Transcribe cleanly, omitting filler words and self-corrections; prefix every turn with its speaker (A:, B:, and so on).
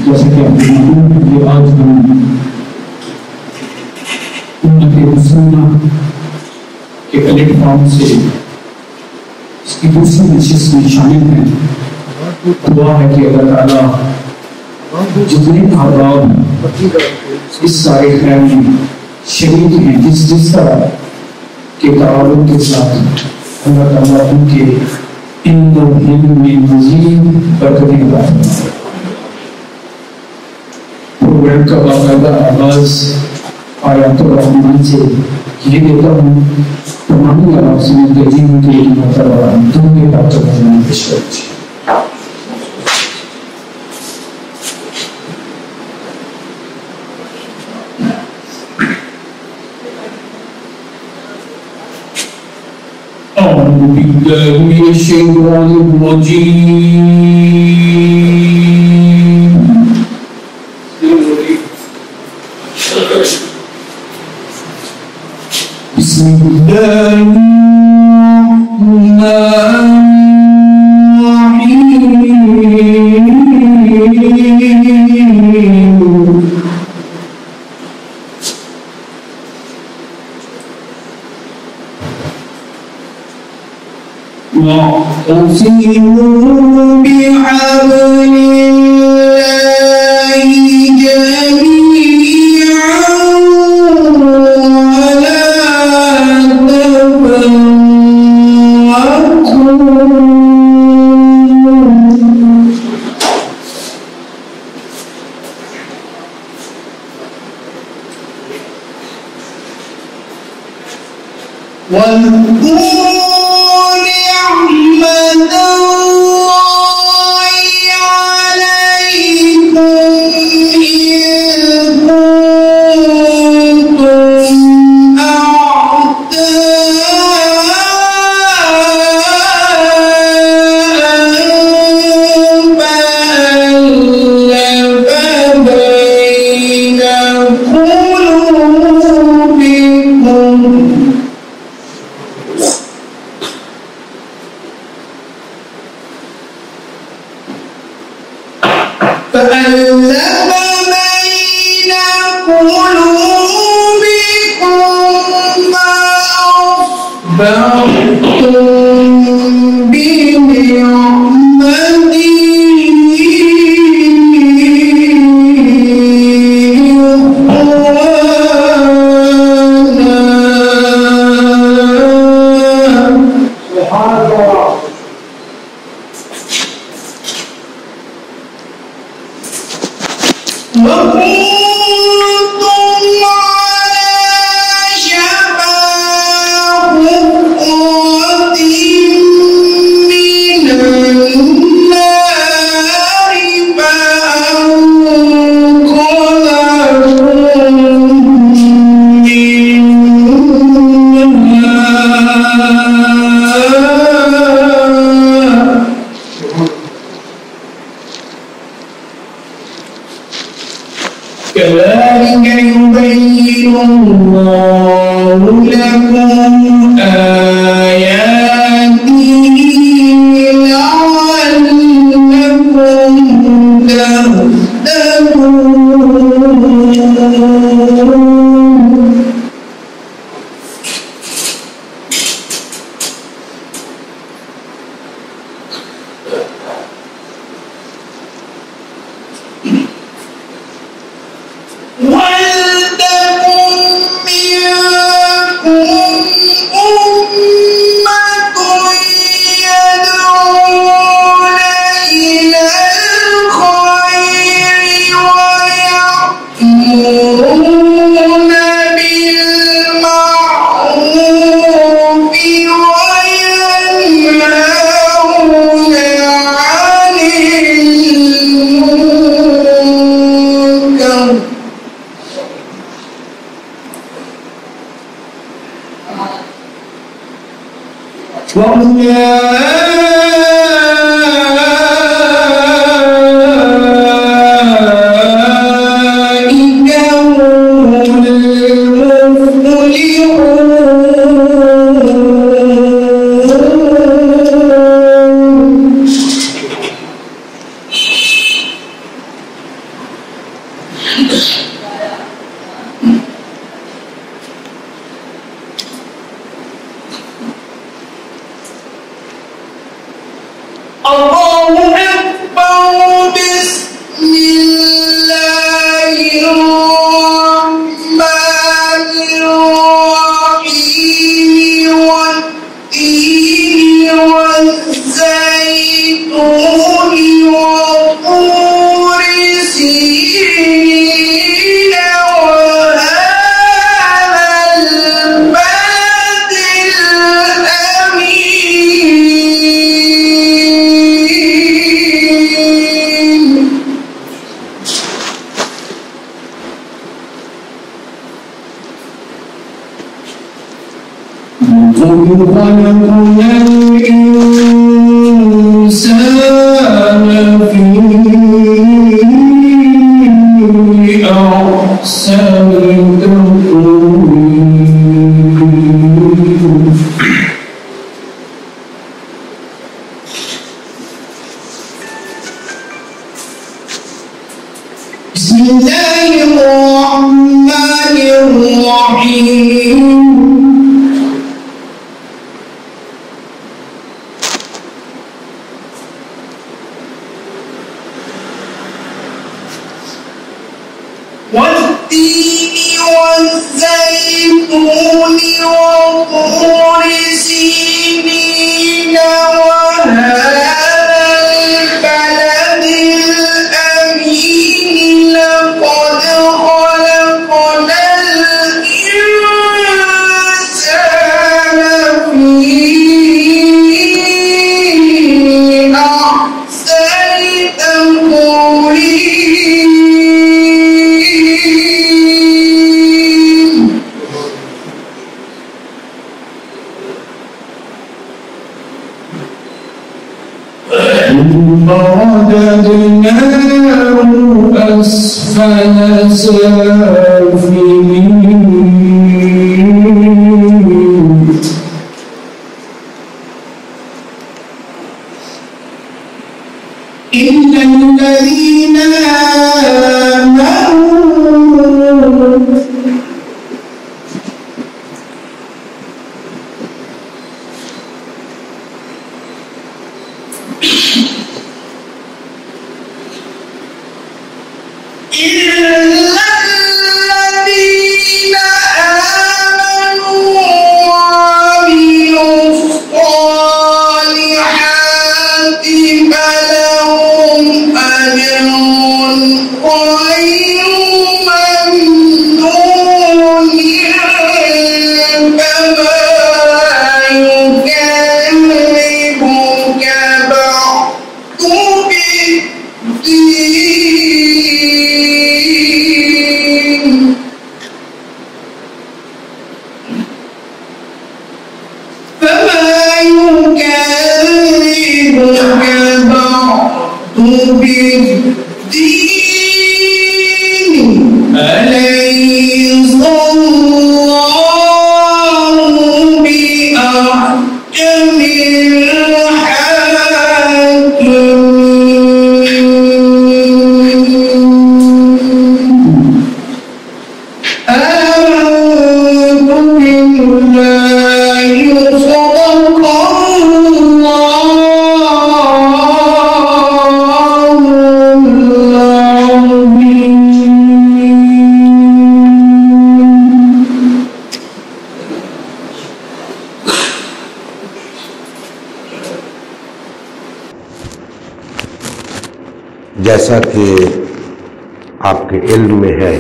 A: जैसे कि आप देखते हैं आज हम मुसलमान के प्लेटफॉर्म से इसकी दूसरी नशिस्त में शामिल हैं। दुआ है कि अल्लाह ताला जितने आबाद इस सारे खैर में शरीक हैं, जिस तरह के ताल्लुक के साथ अल्लाह ताला उनके इन में मज़ीद बरकतें अता फरमाए। प्रोग्राम का बाकायदा आगाज आयातुर रहमान से ये देता हूँ। तमाम लफ्ज़ में तजीब के मुतबा दूसरे बातों में पेश करती है। أعوذ بالله من الشيطان الرجيم بسم الله الرحمن الرحيم واعتصموا بحبل الله جميعا ولا تفرقوا واذكروا نعمة الله عليكم إذ كنتم أعداء فألف بين قلوبكم فأصبحتم بنعمته كذلك يبين الله لكم آياته لعلكم تهتدون. ولتكن منكم خلقنا الإنسان في أحسن تقويم. بسم الله الرحمن الرحيم. والتين والزيتون وطور سينين وهذا البلد الأمين لقد خلقنا الإنسان في أحسن تقويم. ثم رددناه أسفل سافلين. إلا الذين آمنوا وعملوا الصالحات فلهم أجر غير ممنون. فما يكذبك بعد بالدين. فما يكذبك بعد بالدين. أليس الله بأحكم الحاكمين. آمنت بالله صدق الله العظيم.
B: जैसा कि आपके इल्म में है